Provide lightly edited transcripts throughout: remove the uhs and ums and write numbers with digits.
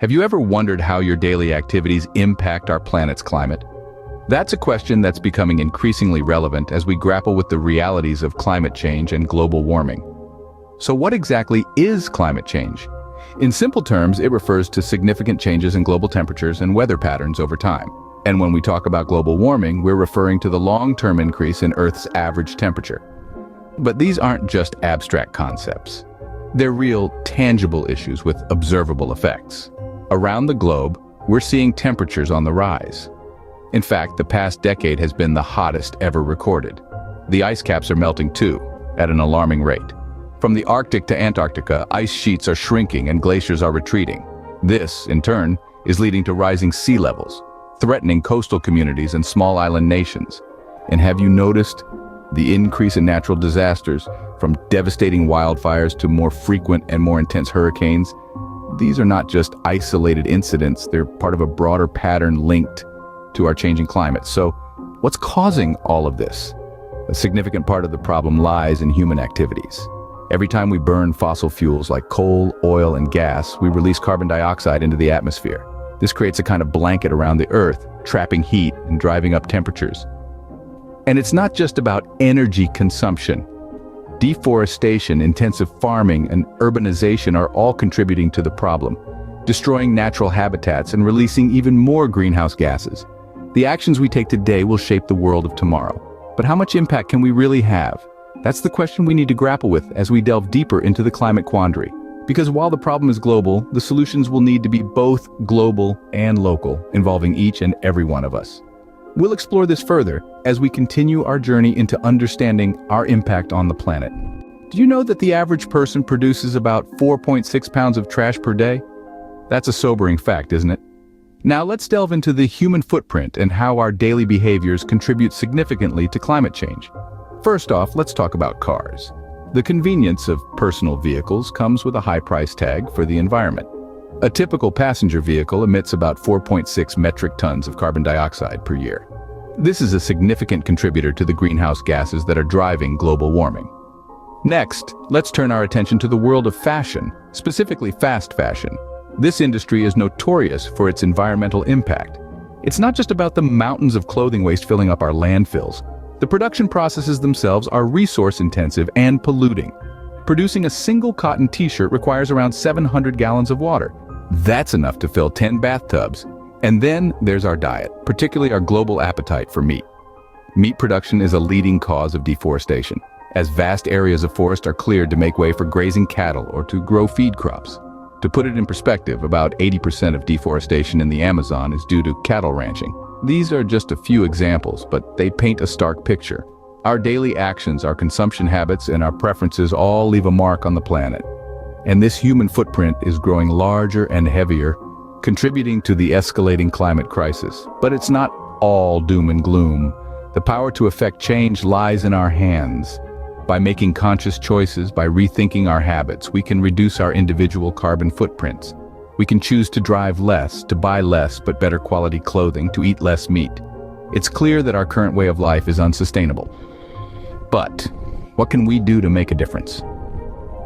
Have you ever wondered how your daily activities impact our planet's climate? That's a question that's becoming increasingly relevant as we grapple with the realities of climate change and global warming. So what exactly is climate change? In simple terms, it refers to significant changes in global temperatures and weather patterns over time. And when we talk about global warming, we're referring to the long-term increase in Earth's average temperature. But these aren't just abstract concepts. They're real, tangible issues with observable effects. Around the globe, we're seeing temperatures on the rise. In fact, the past decade has been the hottest ever recorded. The ice caps are melting too, at an alarming rate. From the Arctic to Antarctica, ice sheets are shrinking and glaciers are retreating. This, in turn, is leading to rising sea levels, threatening coastal communities and small island nations. And have you noticed the increase in natural disasters, from devastating wildfires to more frequent and more intense hurricanes? These are not just isolated incidents, they're part of a broader pattern linked to our changing climate. So, what's causing all of this? A significant part of the problem lies in human activities. Every time we burn fossil fuels like coal, oil, and gas, we release carbon dioxide into the atmosphere. This creates a kind of blanket around the Earth, trapping heat and driving up temperatures. And it's not just about energy consumption. Deforestation, intensive farming, and urbanization are all contributing to the problem, destroying natural habitats and releasing even more greenhouse gases. The actions we take today will shape the world of tomorrow. But how much impact can we really have? That's the question we need to grapple with as we delve deeper into the climate quandary. Because while the problem is global, the solutions will need to be both global and local, involving each and every one of us. We'll explore this further as we continue our journey into understanding our impact on the planet. Do you know that the average person produces about 4.6 pounds of trash per day? That's a sobering fact, isn't it? Now let's delve into the human footprint and how our daily behaviors contribute significantly to climate change. First off, let's talk about cars. The convenience of personal vehicles comes with a high price tag for the environment. A typical passenger vehicle emits about 4.6 metric tons of carbon dioxide per year. This is a significant contributor to the greenhouse gases that are driving global warming. Next, let's turn our attention to the world of fashion, specifically fast fashion. This industry is notorious for its environmental impact. It's not just about the mountains of clothing waste filling up our landfills. The production processes themselves are resource-intensive and polluting. Producing a single cotton t-shirt requires around 700 gallons of water. That's enough to fill 10 bathtubs. And then there's our diet, particularly our global appetite for meat. Meat production is a leading cause of deforestation, as vast areas of forest are cleared to make way for grazing cattle or to grow feed crops. To put it in perspective, about 80% of deforestation in the Amazon is due to cattle ranching. These are just a few examples, but they paint a stark picture. Our daily actions, our consumption habits, and our preferences all leave a mark on the planet. And this human footprint is growing larger and heavier, contributing to the escalating climate crisis. But it's not all doom and gloom. The power to effect change lies in our hands. By making conscious choices, by rethinking our habits, we can reduce our individual carbon footprints. We can choose to drive less, to buy less but better quality clothing, to eat less meat. It's clear that our current way of life is unsustainable. But what can we do to make a difference?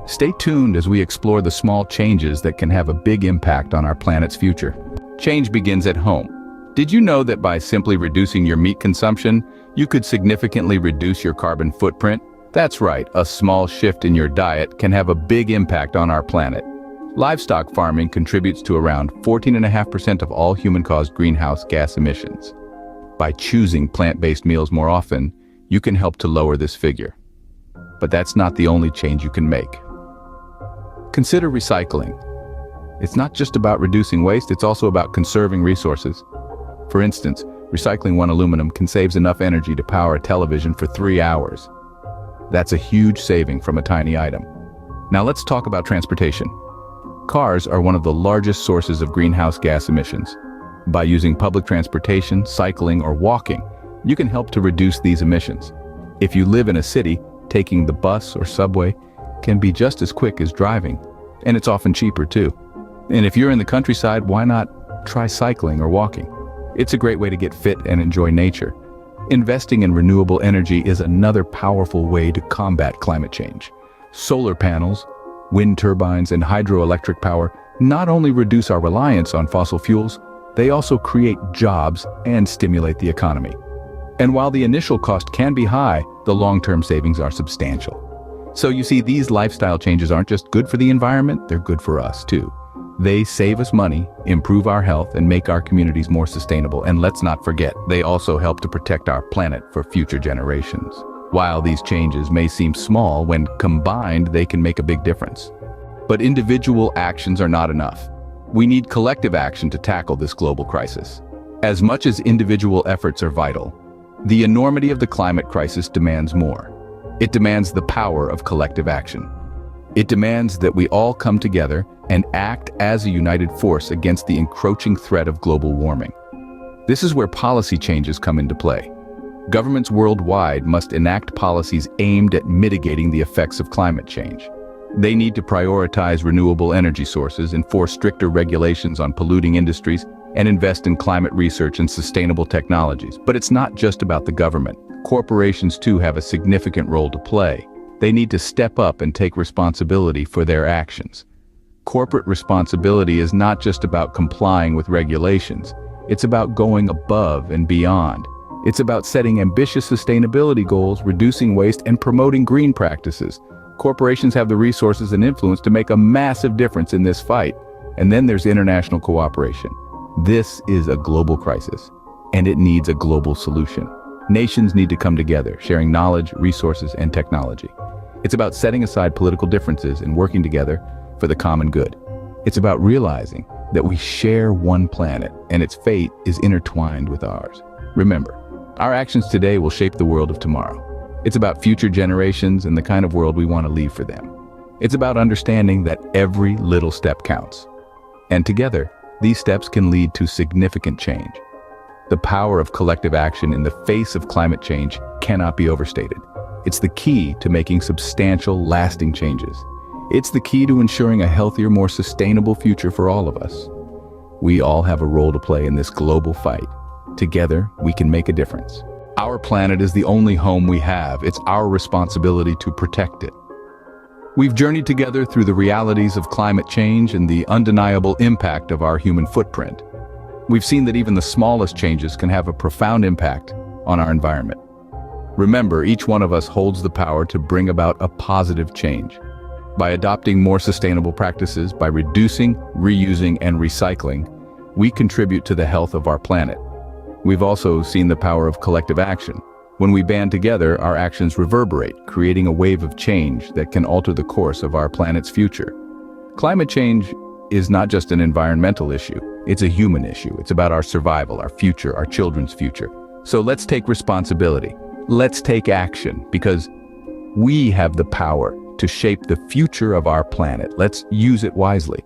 Stay tuned as we explore the small changes that can have a big impact on our planet's future. Change begins at home. Did you know that by simply reducing your meat consumption, you could significantly reduce your carbon footprint? That's right, a small shift in your diet can have a big impact on our planet. Livestock farming contributes to around 14.5% of all human-caused greenhouse gas emissions. By choosing plant-based meals more often, you can help to lower this figure. But that's not the only change you can make. Consider recycling. It's not just about reducing waste, it's also about conserving resources. For instance, recycling one aluminum can save enough energy to power a television for 3 hours. That's a huge saving from a tiny item. Now let's talk about transportation. Cars are one of the largest sources of greenhouse gas emissions. By using public transportation, cycling, or walking, you can help to reduce these emissions. If you live in a city, taking the bus or subway can be just as quick as driving, and it's often cheaper too. And if you're in the countryside, why not try cycling or walking? It's a great way to get fit and enjoy nature. Investing in renewable energy is another powerful way to combat climate change. Solar panels, wind turbines, and hydroelectric power not only reduce our reliance on fossil fuels, they also create jobs and stimulate the economy. And while the initial cost can be high, the long-term savings are substantial. So you see, these lifestyle changes aren't just good for the environment, they're good for us too. They save us money, improve our health, and make our communities more sustainable. And let's not forget, they also help to protect our planet for future generations. While these changes may seem small, when combined, they can make a big difference. But individual actions are not enough. We need collective action to tackle this global crisis. As much as individual efforts are vital, the enormity of the climate crisis demands more. It demands the power of collective action. It demands that we all come together and act as a united force against the encroaching threat of global warming. This is where policy changes come into play. Governments worldwide must enact policies aimed at mitigating the effects of climate change. They need to prioritize renewable energy sources, enforce stricter regulations on polluting industries, and invest in climate research and sustainable technologies. But it's not just about the government. Corporations too have a significant role to play. They need to step up and take responsibility for their actions. Corporate responsibility is not just about complying with regulations. It's about going above and beyond. It's about setting ambitious sustainability goals, reducing waste, and promoting green practices. Corporations have the resources and influence to make a massive difference in this fight. And then there's international cooperation. This is a global crisis, and it needs a global solution. Nations need to come together, sharing knowledge, resources, and technology. It's about setting aside political differences and working together for the common good. It's about realizing that we share one planet, and its fate is intertwined with ours. Remember, our actions today will shape the world of tomorrow. It's about future generations and the kind of world we want to leave for them. It's about understanding that every little step counts. And together, these steps can lead to significant change. The power of collective action in the face of climate change cannot be overstated. It's the key to making substantial, lasting changes. It's the key to ensuring a healthier, more sustainable future for all of us. We all have a role to play in this global fight. Together, we can make a difference. Our planet is the only home we have. It's our responsibility to protect it. We've journeyed together through the realities of climate change and the undeniable impact of our human footprint. We've seen that even the smallest changes can have a profound impact on our environment. Remember, each one of us holds the power to bring about a positive change. By adopting more sustainable practices, by reducing, reusing, and recycling, we contribute to the health of our planet. We've also seen the power of collective action. When we band together, our actions reverberate, creating a wave of change that can alter the course of our planet's future. Climate change is not just an environmental issue, it's a human issue. It's about our survival, our future, our children's future. So let's take responsibility. Let's take action, because we have the power to shape the future of our planet. Let's use it wisely.